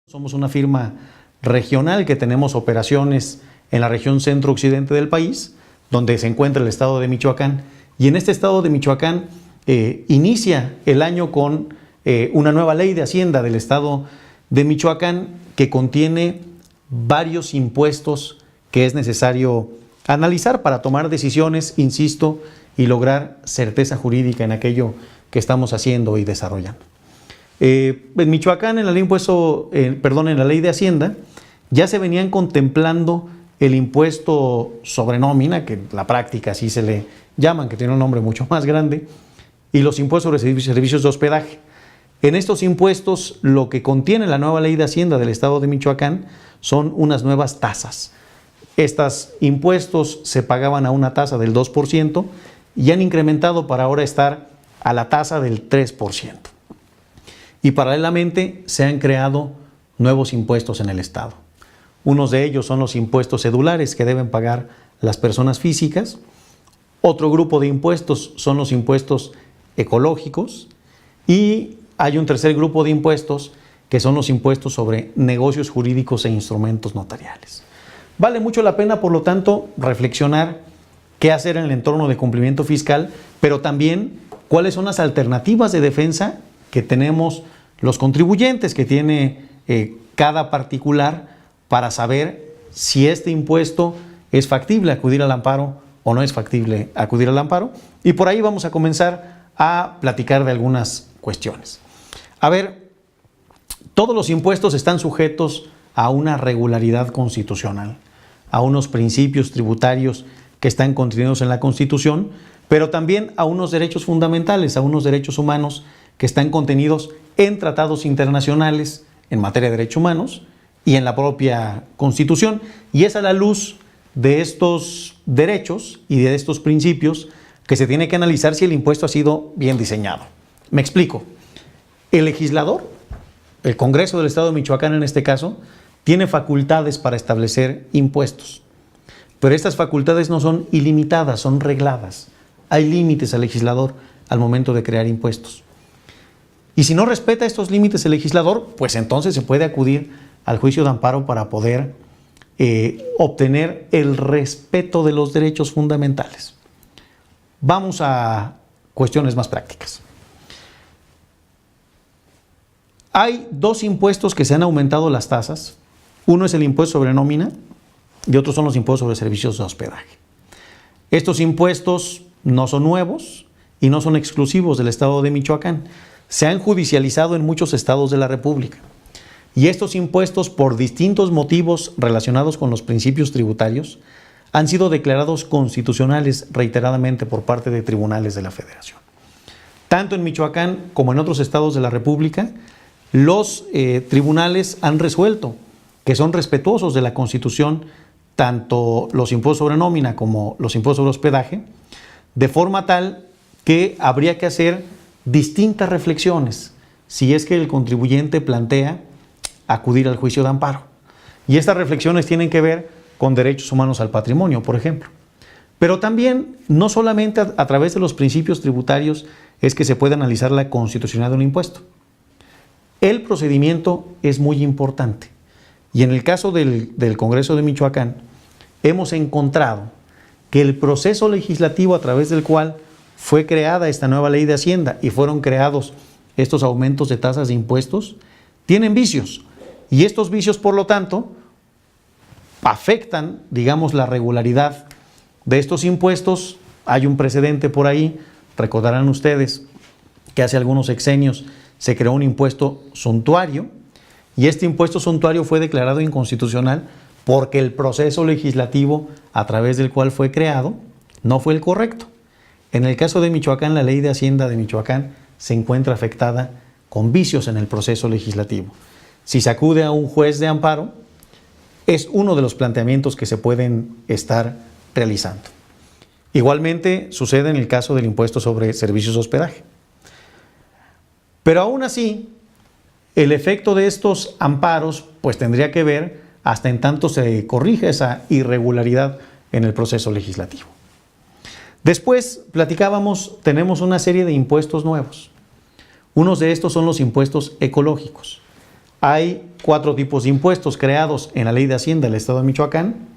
Somos una firma regional que tenemos operaciones en la región centro-occidente del país, donde se encuentra el estado de Michoacán. Y en este estado de Michoacán inicia el año con una nueva ley de Hacienda del estado de Michoacán que contiene varios impuestos que es necesario analizar para tomar decisiones, insisto, y lograr certeza jurídica en aquello que estamos haciendo y desarrollando. En Michoacán, en la ley de Hacienda, ya se venían contemplando el impuesto sobre nómina, que en la práctica así se le llaman, que tiene un nombre mucho más grande, y los impuestos sobre servicios de hospedaje. En estos impuestos, lo que contiene la nueva ley de Hacienda del estado de Michoacán son unas nuevas tasas. Estos impuestos se pagaban a una tasa del 2% y han incrementado para ahora estar a la tasa del 3%. Y paralelamente se han creado nuevos impuestos en el estado. Unos de ellos son los impuestos cedulares que deben pagar las personas físicas. Otro grupo de impuestos son los impuestos ecológicos. Y hay un tercer grupo de impuestos que son los impuestos sobre negocios jurídicos e instrumentos notariales. Vale mucho la pena, por lo tanto, reflexionar qué hacer en el entorno de cumplimiento fiscal, pero también cuáles son las alternativas de defensa que tenemos los contribuyentes, que tiene cada particular, para saber si este impuesto es factible acudir al amparo o no es factible acudir al amparo. Y por ahí vamos a comenzar a platicar de algunas cuestiones. A ver, todos los impuestos están sujetos a una regularidad constitucional, a unos principios tributarios que están contenidos en la Constitución, pero también a unos derechos fundamentales, a unos derechos humanos que están contenidos en tratados internacionales en materia de derechos humanos y en la propia Constitución. Y es a la luz de estos derechos y de estos principios que se tiene que analizar si el impuesto ha sido bien diseñado. Me explico. El legislador, el Congreso del Estado de Michoacán en este caso, tiene facultades para establecer impuestos. Pero estas facultades no son ilimitadas, son regladas. Hay límites al legislador al momento de crear impuestos. Y si no respeta estos límites el legislador, pues entonces se puede acudir al juicio de amparo para poder obtener el respeto de los derechos fundamentales. Vamos a cuestiones más prácticas. Hay dos impuestos que se han aumentado las tasas. Uno es el impuesto sobre nómina y otros son los impuestos sobre servicios de hospedaje. Estos impuestos no son nuevos y no son exclusivos del estado de Michoacán. Se han judicializado en muchos estados de la República. Y estos impuestos, por distintos motivos relacionados con los principios tributarios, han sido declarados constitucionales reiteradamente por parte de tribunales de la Federación. Tanto en Michoacán como en otros estados de la República, los tribunales han resuelto que son respetuosos de la Constitución, tanto los impuestos sobre nómina como los impuestos sobre hospedaje, de forma tal que habría que hacer distintas reflexiones si es que el contribuyente plantea acudir al juicio de amparo. Y estas reflexiones tienen que ver con derechos humanos al patrimonio, por ejemplo. Pero también, no solamente a través de los principios tributarios es que se puede analizar la constitucionalidad de un impuesto. El procedimiento es muy importante. Y en el caso del Congreso de Michoacán, hemos encontrado que el proceso legislativo a través del cual fue creada esta nueva ley de Hacienda y fueron creados estos aumentos de tasas de impuestos, tienen vicios. Y estos vicios, por lo tanto, afectan, digamos, la regularidad de estos impuestos. Hay un precedente por ahí, recordarán ustedes que hace algunos sexenios se creó un impuesto suntuario, y este impuesto suntuario fue declarado inconstitucional porque el proceso legislativo a través del cual fue creado no fue el correcto. En el caso de Michoacán, la ley de Hacienda de Michoacán se encuentra afectada con vicios en el proceso legislativo. Si se acude a un juez de amparo, es uno de los planteamientos que se pueden estar realizando. Igualmente sucede en el caso del impuesto sobre servicios de hospedaje. Pero aún así, el efecto de estos amparos pues tendría que ver hasta en tanto se corrige esa irregularidad en el proceso legislativo. Después platicábamos, tenemos una serie de impuestos nuevos. Unos de estos son los impuestos ecológicos. Hay 4 tipos de impuestos creados en la Ley de Hacienda del Estado de Michoacán.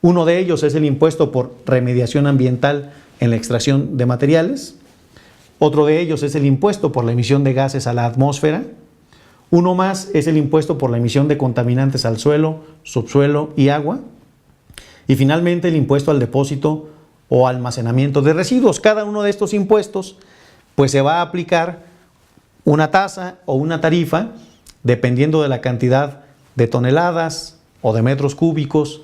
Uno de ellos es el impuesto por remediación ambiental en la extracción de materiales. Otro de ellos es el impuesto por la emisión de gases a la atmósfera. Uno más es el impuesto por la emisión de contaminantes al suelo, subsuelo y agua. Y finalmente el impuesto al depósito o almacenamiento de residuos. Cada uno de estos impuestos pues se va a aplicar una tasa o una tarifa dependiendo de la cantidad de toneladas o de metros cúbicos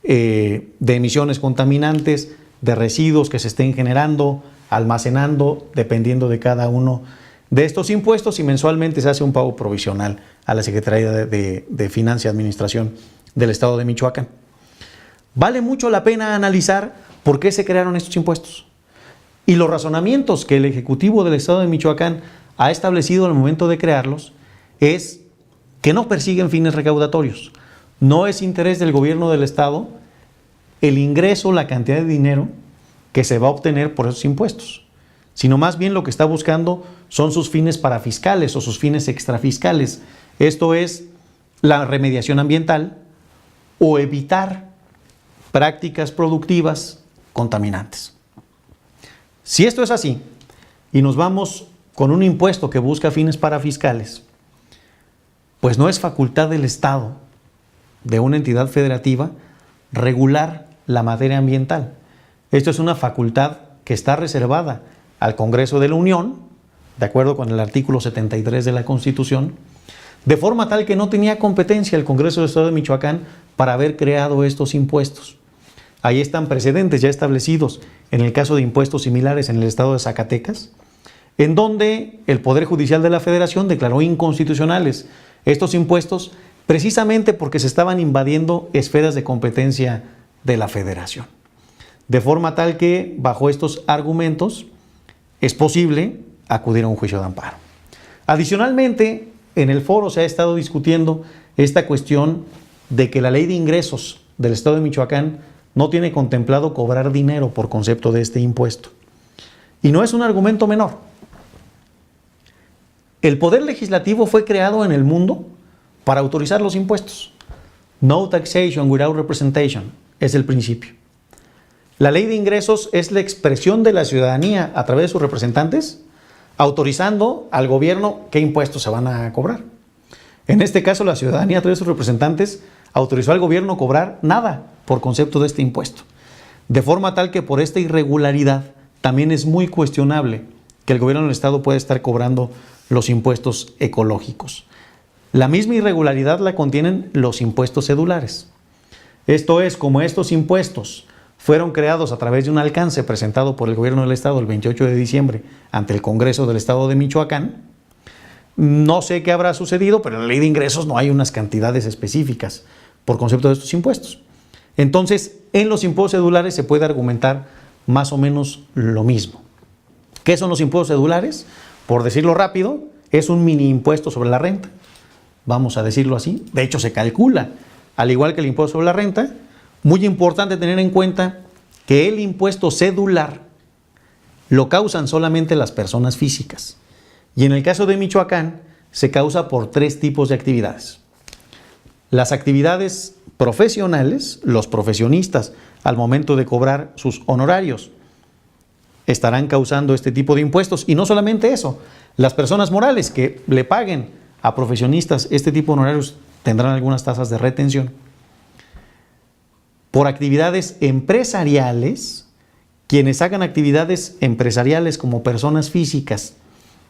de emisiones contaminantes, de residuos que se estén generando, almacenando, dependiendo de cada uno de estos impuestos, y mensualmente se hace un pago provisional a la Secretaría de Finanzas y Administración del Estado de Michoacán. Vale mucho la pena analizar por qué se crearon estos impuestos y los razonamientos que el Ejecutivo del Estado de Michoacán ha establecido al momento de crearlos es que no persiguen fines recaudatorios. No es interés del gobierno del Estado el ingreso, la cantidad de dinero que se va a obtener por esos impuestos, sino más bien lo que está buscando son sus fines parafiscales o sus fines extrafiscales. Esto es la remediación ambiental o evitar prácticas productivas contaminantes. Si esto es así y nos vamos con un impuesto que busca fines parafiscales, pues no es facultad del Estado, de una entidad federativa, regular la materia ambiental. Esto es una facultad que está reservada al Congreso de la Unión, de acuerdo con el artículo 73 de la Constitución, de forma tal que no tenía competencia el Congreso del Estado de Michoacán para haber creado estos impuestos. Ahí están precedentes ya establecidos en el caso de impuestos similares en el estado de Zacatecas, en donde el Poder Judicial de la Federación declaró inconstitucionales estos impuestos precisamente porque se estaban invadiendo esferas de competencia de la Federación. De forma tal que, bajo estos argumentos, es posible acudir a un juicio de amparo. Adicionalmente, en el foro se ha estado discutiendo esta cuestión de que la Ley de Ingresos del Estado de Michoacán no tiene contemplado cobrar dinero por concepto de este impuesto. Y no es un argumento menor. El Poder Legislativo fue creado en el mundo para autorizar los impuestos. No taxation without representation es el principio. La Ley de Ingresos es la expresión de la ciudadanía a través de sus representantes, autorizando al gobierno qué impuestos se van a cobrar. En este caso, la ciudadanía a través de sus representantes autorizó al gobierno cobrar nada por concepto de este impuesto. De forma tal que por esta irregularidad también es muy cuestionable que el gobierno del Estado pueda estar cobrando los impuestos ecológicos. La misma irregularidad la contienen los impuestos cedulares. Esto es, como estos impuestos fueron creados a través de un alcance presentado por el gobierno del Estado el 28 de diciembre ante el Congreso del Estado de Michoacán, no sé qué habrá sucedido, pero en la Ley de Ingresos no hay unas cantidades específicas por concepto de estos impuestos. Entonces, en los impuestos cedulares se puede argumentar más o menos lo mismo. ¿Qué son los impuestos cedulares? Por decirlo rápido, es un mini impuesto sobre la renta. Vamos a decirlo así. De hecho, se calcula, al igual que el impuesto sobre la renta. Muy importante tener en cuenta que el impuesto cedular lo causan solamente las personas físicas. Y en el caso de Michoacán, se causa por 3 tipos de actividades. Las actividades profesionales, los profesionistas, al momento de cobrar sus honorarios, estarán causando este tipo de impuestos. Y no solamente eso, las personas morales que le paguen a profesionistas este tipo de honorarios tendrán algunas tasas de retención. Por actividades empresariales, quienes hagan actividades empresariales como personas físicas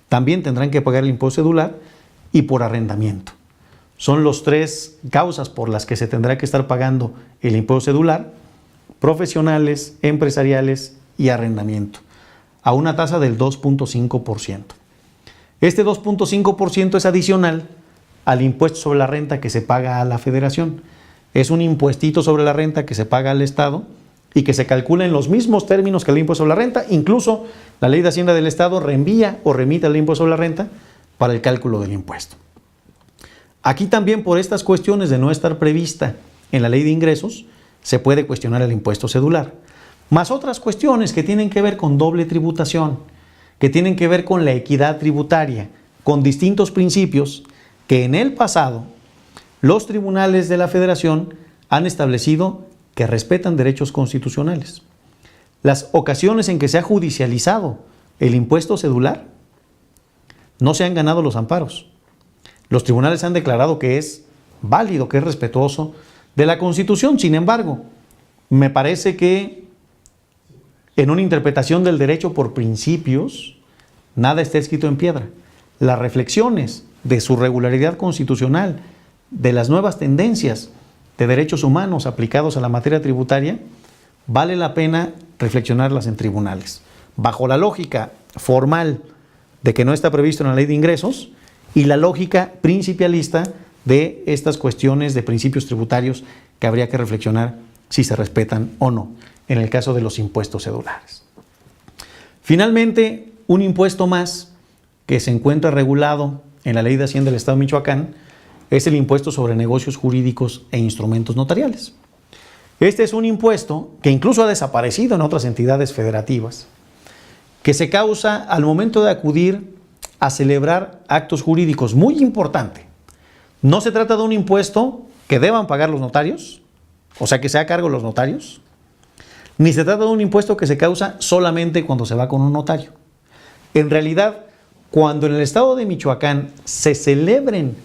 también tendrán que pagar el impuesto cedular, y por arrendamiento. Son los 3 causas por las que se tendrá que estar pagando el impuesto cedular: profesionales, empresariales y arrendamiento, a una tasa del 2.5%. Este 2.5% es adicional al impuesto sobre la renta que se paga a la Federación. Es un impuestito sobre la renta que se paga al Estado y que se calcula en los mismos términos que el impuesto sobre la renta. Incluso la Ley de Hacienda del Estado reenvía o remite el impuesto sobre la renta para el cálculo del impuesto. Aquí también, por estas cuestiones de no estar prevista en la Ley de Ingresos, se puede cuestionar el impuesto cedular. Más otras cuestiones que tienen que ver con doble tributación, que tienen que ver con la equidad tributaria, con distintos principios que en el pasado los tribunales de la Federación han establecido que respetan derechos constitucionales. Las ocasiones en que se ha judicializado el impuesto cedular, no se han ganado los amparos. Los tribunales han declarado que es válido, que es respetuoso de la Constitución. Sin embargo, me parece que en una interpretación del derecho por principios, nada está escrito en piedra. Las reflexiones de su regularidad constitucional, de las nuevas tendencias de derechos humanos aplicados a la materia tributaria, vale la pena reflexionarlas en tribunales. Bajo la lógica formal de que no está previsto en la ley de ingresos y la lógica principialista de estas cuestiones de principios tributarios que habría que reflexionar si se respetan o no, en el caso de los impuestos cedulares. Finalmente, un impuesto más que se encuentra regulado en la Ley de Hacienda del Estado de Michoacán es el impuesto sobre negocios jurídicos e instrumentos notariales. Este es un impuesto que incluso ha desaparecido en otras entidades federativas, que se causa al momento de acudir a celebrar actos jurídicos. Muy importante, no se trata de un impuesto que deban pagar los notarios, o sea que sea a cargo de los notarios, ni se trata de un impuesto que se causa solamente cuando se va con un notario. En realidad, cuando en el estado de Michoacán se celebren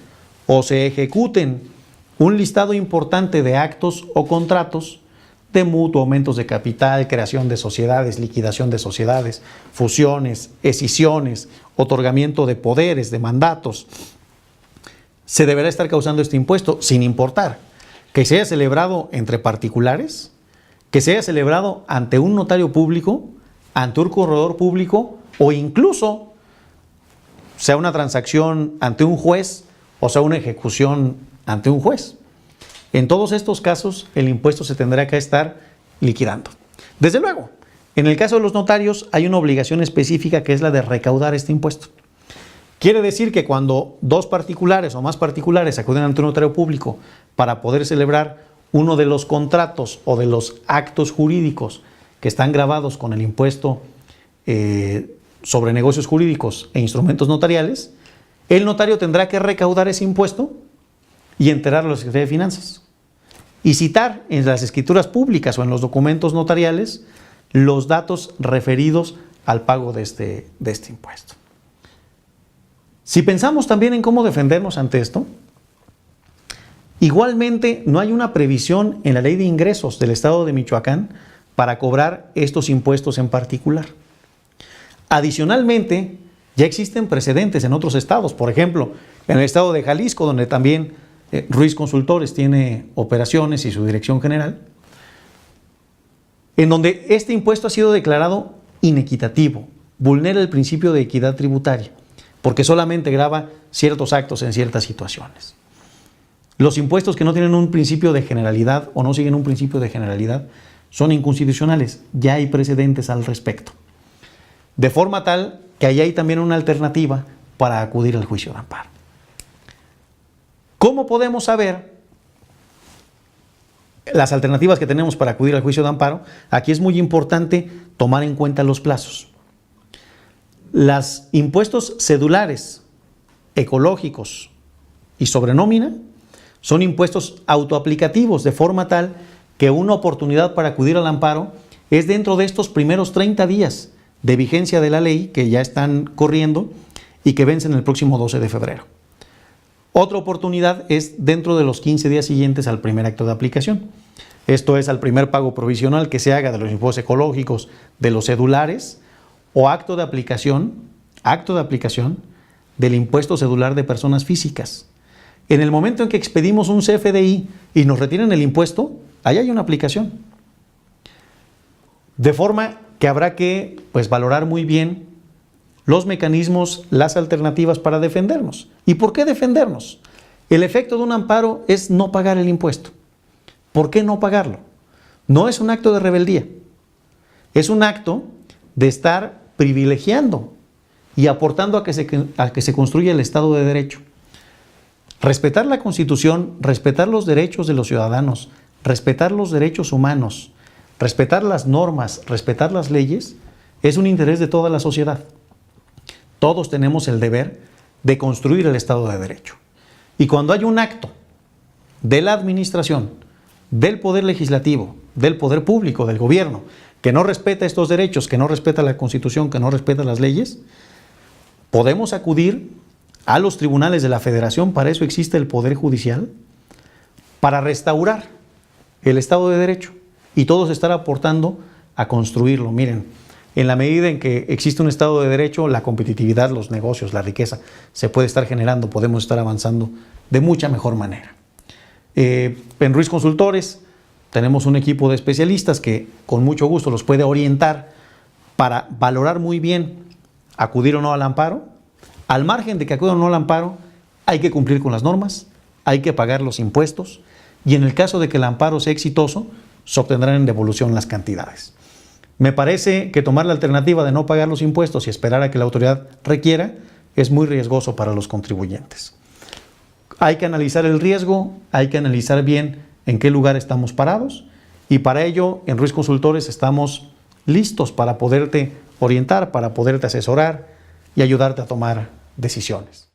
o se ejecuten un listado importante de actos o contratos de mutuo, aumentos de capital, creación de sociedades, liquidación de sociedades, fusiones, escisiones, otorgamiento de poderes, de mandatos, se deberá estar causando este impuesto sin importar que se haya celebrado entre particulares, que se haya celebrado ante un notario público, ante un corredor público o incluso sea una transacción ante un juez o sea una ejecución ante un juez. En todos estos casos, el impuesto se tendrá que estar liquidando. Desde luego, en el caso de los notarios hay una obligación específica que es la de recaudar este impuesto. Quiere decir que cuando dos particulares o más particulares acuden ante un notario público para poder celebrar uno de los contratos o de los actos jurídicos que están gravados con el impuesto sobre negocios jurídicos e instrumentos notariales, el notario tendrá que recaudar ese impuesto y enterarlo a la Secretaría de Finanzas y citar en las escrituras públicas o en los documentos notariales los datos referidos al pago de este impuesto. Si pensamos también en cómo defendernos ante esto, igualmente no hay una previsión en la Ley de Ingresos del Estado de Michoacán para cobrar estos impuestos en particular. Adicionalmente, ya existen precedentes en otros estados, por ejemplo, en el estado de Jalisco, donde también Ruiz Consultores tiene operaciones y su dirección general, en donde este impuesto ha sido declarado inequitativo, vulnera el principio de equidad tributaria, porque solamente grava ciertos actos en ciertas situaciones. Los impuestos que no tienen un principio de generalidad o no siguen un principio de generalidad son inconstitucionales, ya hay precedentes al respecto. De forma tal que ahí hay también una alternativa para acudir al juicio de amparo. ¿Cómo podemos saber las alternativas que tenemos para acudir al juicio de amparo? Aquí es muy importante tomar en cuenta los plazos. Los impuestos cedulares, ecológicos y sobre nómina son impuestos autoaplicativos, de forma tal que una oportunidad para acudir al amparo es dentro de estos primeros 30 días de vigencia de la ley que ya están corriendo y que vencen el próximo 12 de febrero. Otra oportunidad es dentro de los 15 días siguientes al primer acto de aplicación. Esto es al primer pago provisional que se haga de los impuestos ecológicos, de los cedulares o acto de aplicación del impuesto cedular de personas físicas. En el momento en que expedimos un CFDI y nos retiran el impuesto, ahí hay una aplicación. De forma que habrá que valorar muy bien los mecanismos, las alternativas para defendernos. ¿Y por qué defendernos? El efecto de un amparo es no pagar el impuesto. ¿Por qué no pagarlo? No es un acto de rebeldía. Es un acto de estar privilegiando y aportando a que se construya el Estado de Derecho. Respetar la Constitución, respetar los derechos de los ciudadanos, respetar los derechos humanos, respetar las normas, respetar las leyes, es un interés de toda la sociedad. Todos tenemos el deber de construir el Estado de Derecho. Y cuando hay un acto de la administración, del poder legislativo, del poder público, del gobierno, que no respeta estos derechos, que no respeta la Constitución, que no respeta las leyes, podemos acudir a los tribunales de la Federación, para eso existe el Poder Judicial, para restaurar el Estado de Derecho y todos estar aportando a construirlo. Miren, en la medida en que existe un Estado de Derecho, la competitividad, los negocios, la riqueza se puede estar generando, podemos estar avanzando de mucha mejor manera. En Ruiz Consultores tenemos un equipo de especialistas que con mucho gusto los puede orientar para valorar muy bien acudir o no al amparo. Al margen de que acudan o no al amparo, hay que cumplir con las normas, hay que pagar los impuestos y en el caso de que el amparo sea exitoso, se obtendrán en devolución las cantidades. Me parece que tomar la alternativa de no pagar los impuestos y esperar a que la autoridad requiera es muy riesgoso para los contribuyentes. Hay que analizar el riesgo, hay que analizar bien en qué lugar estamos parados y para ello en Ruiz Consultores estamos listos para poderte orientar, para poderte asesorar y ayudarte a tomar decisiones.